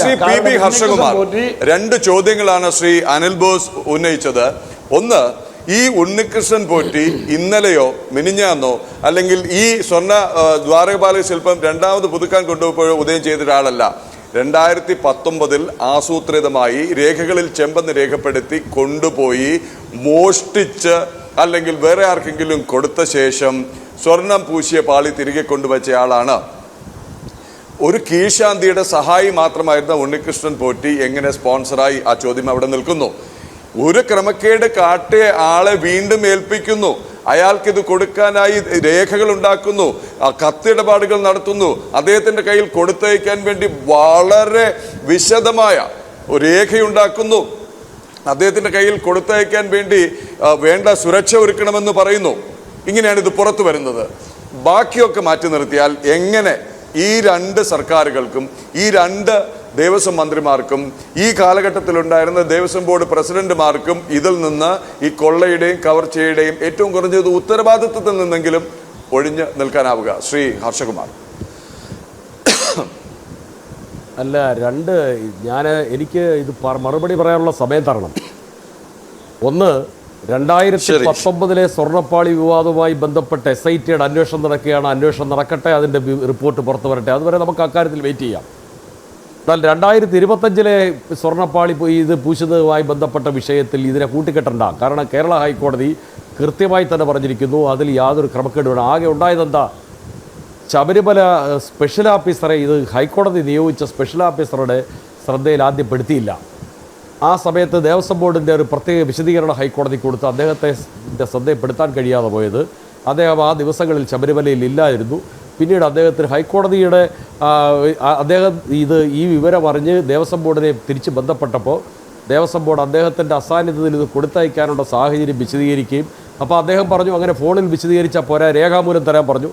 Shri P Harshakumar, രണ്ട് ചോദ്യങ്ങളാണ് Shri Anil boss ഉന്നയിച്ചത്. ഒന്ന്, ഈ ഉണ്ണികൃഷ്ണൻ പോറ്റി ഇന്നലെയോ മിനിഞ്ഞാന്നോ അല്ലെങ്കിൽ ഈ സ്വർണ്ണ ദ്വാരകപാലക ശില്പം രണ്ടാമത് പുതുക്കാൻ കൊണ്ടുപോയപ്പോഴോ ഉദയം ചെയ്ത ഒരാളല്ല. 2019 ആസൂത്രിതമായി രേഖകളിൽ ചെമ്പെന്ന് രേഖപ്പെടുത്തി കൊണ്ടുപോയി മോഷ്ടിച്ച് അല്ലെങ്കിൽ വേറെ ആർക്കെങ്കിലും കൊടുത്ത ശേഷം സ്വർണം പൂശിയ പാളി തിരികെ കൊണ്ടുവച്ചയാളാണ്. ഒരു കീഴ്ശാന്തിയുടെ സഹായി മാത്രമായിരുന്ന ഉണ്ണികൃഷ്ണൻ പോറ്റി എങ്ങനെ സ്പോൺസറായി? ആ ചോദ്യം അവിടെ നിൽക്കുന്നു. ഒരു ക്രമക്കേട് കാട്ടിയ ആളെ വീണ്ടും ഏൽപ്പിക്കുന്നു, അയാൾക്കിത് കൊടുക്കാനായി രേഖകൾ ഉണ്ടാക്കുന്നു, കത്തിടപാടുകൾ നടത്തുന്നു, അദ്ദേഹത്തിന്റെ കയ്യിൽ കൊടുത്തയക്കാൻ വേണ്ടി വളരെ വിശദമായ രേഖയുണ്ടാക്കുന്നു, അദ്ദേഹത്തിന്റെ കയ്യിൽ കൊടുത്തയക്കാൻ വേണ്ടി വേണ്ട സുരക്ഷ ഒരുക്കണമെന്ന് പറയുന്നു. ഇങ്ങനെയാണ് ഇത് പുറത്തു വരുന്നത്. ബാക്കിയൊക്കെ മാറ്റി നിർത്തിയാൽ എങ്ങനെ ഈ രണ്ട് സർക്കാരുകൾക്കും ഈ രണ്ട് ദേവസ്വം മന്ത്രിമാർക്കും ഈ കാലഘട്ടത്തിലുണ്ടായിരുന്ന ദേവസ്വം ബോർഡ് പ്രസിഡന്റുമാർക്കും ഇതിൽ നിന്ന് ഈ കൊള്ളയുടെയും കവർച്ചയുടെയും ഏറ്റവും കുറഞ്ഞത് ഉത്തരവാദിത്വത്തിൽ നിന്നെങ്കിലും ഒഴിഞ്ഞു നിൽക്കാനാവുക? ശ്രീ ഹർഷകുമാർ. അല്ല, എനിക്ക് ഇത് മറുപടി പറയാനുള്ള സമയം തരണം. ഒന്ന്, 2019 സ്വർണ്ണപ്പാളി വിവാദവുമായി ബന്ധപ്പെട്ട് SITയുടെ അന്വേഷണം നടക്കുകയാണ്. അന്വേഷണം നടക്കട്ടെ, അതിൻ്റെ റിപ്പോർട്ട് പുറത്തു വരട്ടെ, അതുവരെ നമുക്ക് അക്കാര്യത്തിൽ വെയിറ്റ് ചെയ്യാം. എന്നാൽ 2025 സ്വർണ്ണപ്പാളി ഇത് പൂശുന്നതുമായി ബന്ധപ്പെട്ട വിഷയത്തിൽ ഇതിനെ കൂട്ടിക്കെട്ടണ്ട. കാരണം കേരള ഹൈക്കോടതി കൃത്യമായി തന്നെ പറഞ്ഞിരിക്കുന്നു അതിൽ യാതൊരു ക്രമക്കേട് വേണം. ആകെ ഉണ്ടായതെന്താ? ശബരിമല സ്പെഷ്യൽ ഓഫീസറെ, ഇത് ഹൈക്കോടതി നിയോഗിച്ച സ്പെഷ്യൽ ഓഫീസറുടെ ശ്രദ്ധയിൽ ആദ്യം പെടുത്തിയില്ല. ആ സമയത്ത് ദേവസ്വം ബോർഡിൻ്റെ ഒരു പ്രത്യേക വിശദീകരണം ഹൈക്കോടതി കൊടുത്ത് അദ്ദേഹത്തെ ശ്രദ്ധയിൽപ്പെടുത്താൻ കഴിയാതെ പോയത്, അദ്ദേഹം ആ ദിവസങ്ങളിൽ ശബരിമലയിൽ ഇല്ലായിരുന്നു. പിന്നീട് അദ്ദേഹത്തിന് ഹൈക്കോടതിയുടെ ഈ വിവരം അറിഞ്ഞ് ദേവസ്വം ബോർഡിനെ തിരിച്ച് ബന്ധപ്പെട്ടപ്പോൾ ദേവസ്വം ബോർഡ് അദ്ദേഹത്തിൻ്റെ അസാന്നിധ്യത്തിൽ ഇത് കൊടുത്തയക്കാനുള്ള സാഹചര്യം വിശദീകരിക്കുകയും, അപ്പോൾ അദ്ദേഹം പറഞ്ഞു അങ്ങനെ ഫോണിൽ വിശദീകരിച്ചാൽ പോരാ, രേഖാമൂലം തരാൻ പറഞ്ഞു.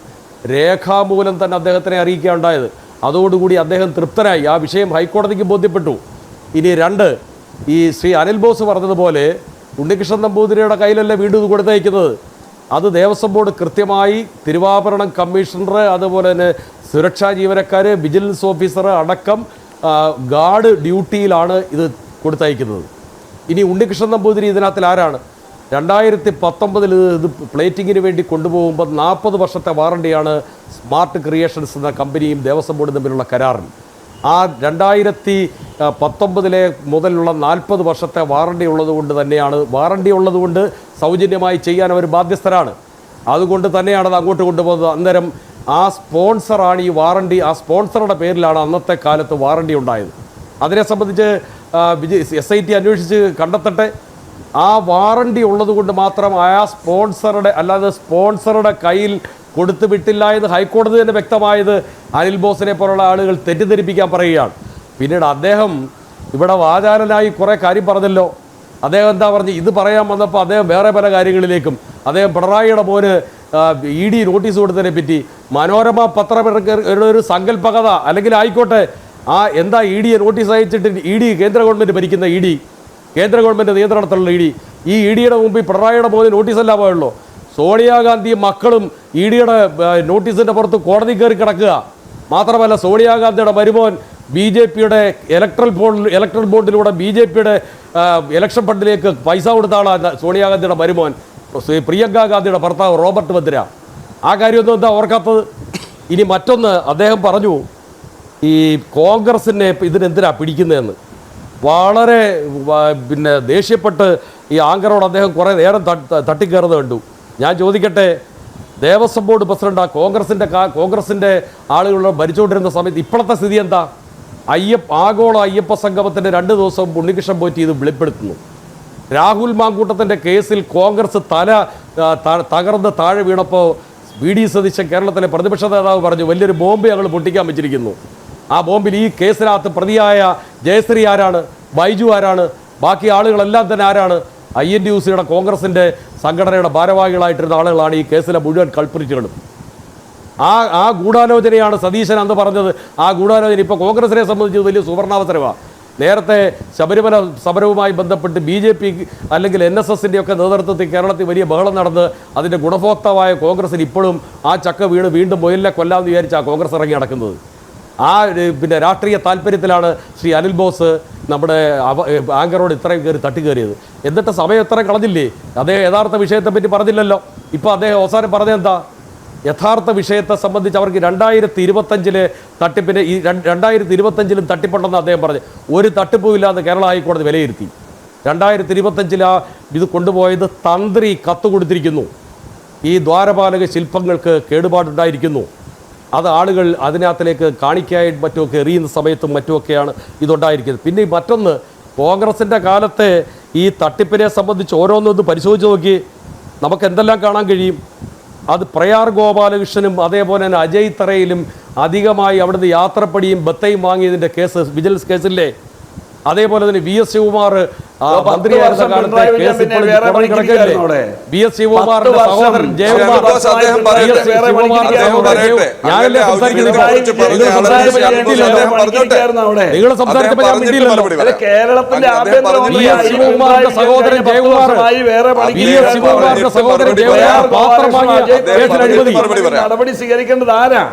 രേഖാമൂലം തന്നെ അദ്ദേഹത്തിനെ അറിയിക്കുകയുണ്ടായത്. അതോടുകൂടി അദ്ദേഹം തൃപ്തനായി. ആ വിഷയം ഹൈക്കോടതിക്ക് ബോധ്യപ്പെട്ടു. ഇനി രണ്ട്, ഈ ശ്രീ അനിൽ ബോസ് പറഞ്ഞതുപോലെ ഉണ്ണികൃഷ്ണൻ നമ്പൂതിരിയുടെ കയ്യിലല്ല വീണ്ടും ഇത് കൊടുത്തയക്കുന്നത്. അത് ദേവസ്വം ബോർഡ് കൃത്യമായി തിരുവാഭരണം കമ്മീഷണർ, അതുപോലെ തന്നെ സുരക്ഷാ ജീവനക്കാർ, വിജിലൻസ് ഓഫീസർ അടക്കം ഗാർഡ് ഡ്യൂട്ടിയിലാണ് ഇത് കൊടുത്തയക്കുന്നത്. ഇനി ഉണ്ണികൃഷ്ണൻ നമ്പൂതിരി ഇതിനകത്തിൽ ആരാണ്? 2019 ഇത് പ്ലേറ്റിങ്ങിന് വേണ്ടി കൊണ്ടുപോകുമ്പോൾ 40 വർഷത്തെ വാറണ്ടിയാണ് സ്മാർട്ട് ക്രിയേഷൻസ് എന്ന കമ്പനിയും ദേവസ്വം ബോർഡും തമ്മിലുള്ള കരാറിൽ. ആ 2019 മുതലുള്ള 40 വർഷത്തെ വാറണ്ടി ഉള്ളതുകൊണ്ട് സൗജന്യമായി ചെയ്യാൻ അവർ ബാധ്യസ്ഥരാണ്. അതുകൊണ്ട് തന്നെയാണ് അത് അങ്ങോട്ട് കൊണ്ടുപോകുന്നത്. അന്നേരം ആ സ്പോൺസറാണ് ഈ വാറണ്ടി, ആ സ്പോൺസറുടെ പേരിലാണ് അന്നത്തെ കാലത്ത് വാറണ്ടി ഉണ്ടായത്. അതിനെ സംബന്ധിച്ച് SIT അന്വേഷിച്ച് കണ്ടെത്തട്ടെ. ആ വാറണ്ടി ഉള്ളതുകൊണ്ട് മാത്രം അല്ലാതെ സ്പോൺസറുടെ കയ്യിൽ കൊടുത്തു വിട്ടില്ല എന്ന് ഹൈക്കോടതി തന്നെ വ്യക്തമായത് അനിൽ ബോസിനെ പോലുള്ള ആളുകൾ തെറ്റിദ്ധരിപ്പിക്കാൻ പറയുകയാണ്. പിന്നീട് അദ്ദേഹം ഇവിടെ വാചാലനായി കുറേ കാര്യം പറഞ്ഞല്ലോ. അദ്ദേഹം എന്താ പറഞ്ഞു? ഇത് പറയാൻ വന്നപ്പോൾ അദ്ദേഹം വേറെ പല കാര്യങ്ങളിലേക്കും, അദ്ദേഹം പിണറായിയുടെ മോന് ED നോട്ടീസ് കൊടുത്തതിനെ പറ്റി, മനോരമ പത്രം ഒരു സങ്കല്പകഥ അല്ലെങ്കിൽ ആയിക്കോട്ടെ, എന്താ EDയെ നോട്ടീസ് അയച്ചിട്ട് ED കേന്ദ്ര ഗവൺമെൻറ് ഭരിക്കുന്ന ED, കേന്ദ്ര ഗവൺമെൻറ് നിയന്ത്രണത്തിലുള്ള ഈ EDയുടെ മുമ്പിൽ പിണറായിയുടെ മോന് നോട്ടീസല്ല പോയുള്ളൂ. സോണിയാഗാന്ധിയും മക്കളും EDയുടെ നോട്ടീസിൻ്റെ പുറത്ത് കോടതി കയറി കിടക്കുക. മാത്രമല്ല സോണിയാഗാന്ധിയുടെ മരുമോൻ BJPയുടെ ഇലക്ട്രൽ ബോണ്ടിലൂടെ BJPയുടെ ഇലക്ഷൻ ഫണ്ടിലേക്ക് പൈസ കൊടുത്ത ആളാണ് സോണിയാഗാന്ധിയുടെ മരുമോൻ, പ്രിയങ്ക ഗാന്ധിയുടെ ഭർത്താവ് റോബർട്ട് വദ്ര. ആ കാര്യമൊന്നും എന്താ ഓർക്കാത്തത്? ഇനി മറ്റൊന്ന്, അദ്ദേഹം പറഞ്ഞു ഈ കോൺഗ്രസിനെ ഇതിനെന്തിനാ പിടിക്കുന്നതെന്ന്. വളരെ ദേഷ്യപ്പെട്ട് ഈ ആങ്കറോട് അദ്ദേഹം കുറേ നേരം തട്ടിക്കയറുന്നത് കണ്ടു. ഞാൻ ചോദിക്കട്ടെ, ദേവസ്വം ബോർഡ് പ്രസിഡന്റ് കോൺഗ്രസിൻ്റെ ആളുകൾ ഭരിച്ചുകൊണ്ടിരുന്ന സമയത്ത് ഇപ്പോഴത്തെ സ്ഥിതി എന്താ? ആഗോള അയ്യപ്പ സംഗമത്തിൻ്റെ 2 ദിവസം ഉണ്ണികൃഷ്ണൻ പോറ്റി ഇത് വെളിപ്പെടുത്തുന്നു. രാഹുൽ മാങ്കൂട്ടത്തിൻ്റെ കേസിൽ കോൺഗ്രസ് തകർന്ന് താഴെ വീണപ്പോൾ VD സതീശൻ, കേരളത്തിലെ പ്രതിപക്ഷ നേതാവ്, പറഞ്ഞു വലിയൊരു ബോംബ് ഞങ്ങൾ പൊട്ടിക്കാൻ വെച്ചിരിക്കുന്നു. ആ ബോംബിൽ ഈ കേസിനകത്ത് പ്രതിയായ ജയശ്രീ ആരാണ്? ബൈജു ആരാണ്? ബാക്കി ആളുകളെല്ലാം തന്നെ ആരാണ്? INTUCയുടെ കോൺഗ്രസിൻ്റെ സംഘടനയുടെ ഭാരവാഹികളായിട്ടിരുന്ന ആളുകളാണ് ഈ കേസിലെ മുഴുവൻ കൾപ്രിറ്റുകളും. ആ ഗൂഢാലോചനയാണ് സതീശൻ അന്ന് പറഞ്ഞത്. ആ ഗൂഢാലോചന ഇപ്പോൾ കോൺഗ്രസിനെ സംബന്ധിച്ച് വലിയ സുവർണാവസരമാണ്. നേരത്തെ ശബരിമല സമരവുമായി ബന്ധപ്പെട്ട് BJP അല്ലെങ്കിൽ NSSൻ്റെ ഒക്കെ നേതൃത്വത്തിൽ കേരളത്തിൽ വലിയ ബഹളം നടന്ന് അതിൻ്റെ ഗുണഭോക്താവായ കോൺഗ്രസിന് ഇപ്പോഴും ആ ചക്ക വീണ്ടും മുയലിനെ കൊല്ലാമെന്ന് വിചാരിച്ചാണ് കോൺഗ്രസ് ഇറങ്ങി നടക്കുന്നത്. ആ പിന്നെ രാഷ്ട്രീയ താല്പര്യത്തിലാണ് ശ്രീ അനിൽ ബോസ് നമ്മുടെ ആങ്കറോട് ഇത്രയും കയറി തട്ടിക്കയറിയത്. എന്നിട്ട് സമയം എത്ര കളഞ്ഞില്ലേ? അദ്ദേഹം യഥാർത്ഥ വിഷയത്തെ പറ്റി പറഞ്ഞില്ലല്ലോ. ഇപ്പോൾ അദ്ദേഹം അവസാനം പറഞ്ഞതെന്താ? യഥാർത്ഥ വിഷയത്തെ സംബന്ധിച്ച് അവർക്ക് 2025 തട്ടിപ്പിന് ഈ 2025 തട്ടിപ്പുണ്ടെന്ന് അദ്ദേഹം പറഞ്ഞു. ഒരു തട്ടിപ്പും ഇല്ലാതെ കേരള ഹൈക്കോടതി വിലയിരുത്തി. 2025 ഇത് കൊണ്ടുപോയത് തന്ത്രി കത്ത് കൊടുത്തിരിക്കുന്നു. ഈ ദ്വാരപാലക ശില്പങ്ങൾക്ക് കേടുപാടുണ്ടായിരിക്കുന്നു. അത് ആളുകൾ അതിനകത്തിലേക്ക് കാണിക്കായിട്ട് മറ്റുമൊക്കെ എറിയുന്ന സമയത്തും മറ്റുമൊക്കെയാണ് ഇതുണ്ടായിരിക്കുന്നത്. പിന്നെ മറ്റൊന്ന്, കോൺഗ്രസിൻ്റെ കാലത്തെ ഈ തട്ടിപ്പിനെ സംബന്ധിച്ച് ഓരോന്നും പരിശോധിച്ച് നോക്കി നമുക്ക് എന്തെല്ലാം കാണാൻ കഴിയും. അത് പ്രയാർ ഗോപാലകൃഷ്ണനും അതേപോലെ തന്നെ അജയ് തറയിലും അധികമായി അവിടുന്ന് യാത്രപ്പടിയും ബത്തയും വാങ്ങിയതിൻ്റെ കേസ് വിജിലൻസ് കേസില്ലേ. അതേപോലെ തന്നെ വി എസ് ശിവകുമാർ മന്ത്രിയായിരുന്ന കാലത്തെ കേസ് കിടക്കില്ലേ. വി എസ് ശിവകുമാറിന്റെ സഹോദരൻ ജയകുമാർ നിങ്ങൾ സംസാരിച്ചപ്പോൾ ഞാൻ മിണ്ടിയില്ലല്ലോ. ശിവകുമാറിന്റെ സഹോദരൻ ജയകുമാർ വി എസ് ശിവകുമാറിന്റെ സഹോദരൻ ജയകുമാർ പാത്രം വാങ്ങിയ കേസിൽ അഴിമതി നടപടി സ്വീകരിക്കേണ്ടത് ആരാ?